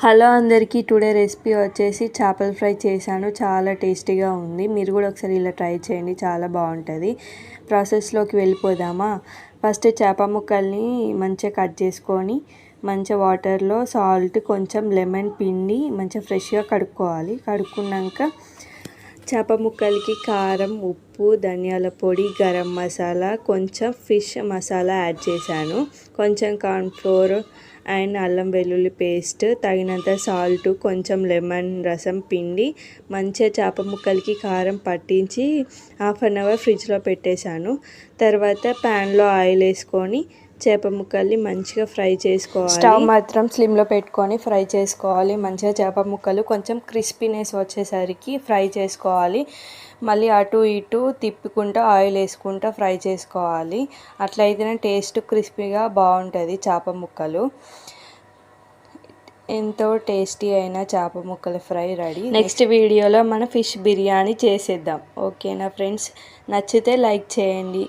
Hello అందరికీ, today recipe వచ్చేసి చేపల ఫ్రై చేశాను. చాలా టేస్టీగా ఉంది. మీరు కూడా ఒకసారి ఇలా ట్రై చేయండి, చాలా బాగుంటుంది. ప్రాసెస్లోకి వెళ్ళిపోదామా? ఫస్ట్ చేప ముక్కల్ని మంచిగా కట్ చేసుకొని మంచిగా వాటర్లో సాల్ట్ కొంచెం లెమన్ పిండి మంచిగా ఫ్రెష్గా కడుక్కోవాలి. కడుక్కున్నాక చేప ముక్కలకి కారం, ఉప్పు, ధనియాల పొడి, గరం మసాలా, కొంచెం ఫిష్ మసాలా యాడ్ చేశాను. కొంచెం కార్న్ఫ్లోర్ అండ్ అల్లం వెల్లుల్లి పేస్ట్, తగినంత సాల్ట్, కొంచెం లెమన్ రసం పిండి మంచిగా చేప ముక్కలకి కారం పట్టించి హాఫ్ అన్ అవర్ ఫ్రిడ్జ్లో పెట్టేశాను. తర్వాత ప్యాన్లో ఆయిల్ వేసుకొని చేప ముక్కల్ని మంచిగా ఫ్రై చేసుకోవాలి. స్టవ్ మాత్రం స్లిమ్లో పెట్టుకొని ఫ్రై చేసుకోవాలి. మంచిగా చేప ముక్కలు కొంచెం క్రిస్పీనెస్ వచ్చేసరికి ఫ్రై చేసుకోవాలి. మళ్ళీ అటు ఇటు తిప్పుకుంటూ ఆయిల్ వేసుకుంటూ ఫ్రై చేసుకోవాలి. అట్లయితేనే టేస్ట్ క్రిస్పీగా బాగుంటుంది చేప ముక్కలు. ఎంతో టేస్టీ అయిన చేప ముక్కల ఫ్రై రెడీ. నెక్స్ట్ వీడియోలో మనం ఫిష్ బిర్యానీ చేసేద్దాం. ఓకేనా ఫ్రెండ్స్? నచ్చితే లైక్ చేయండి.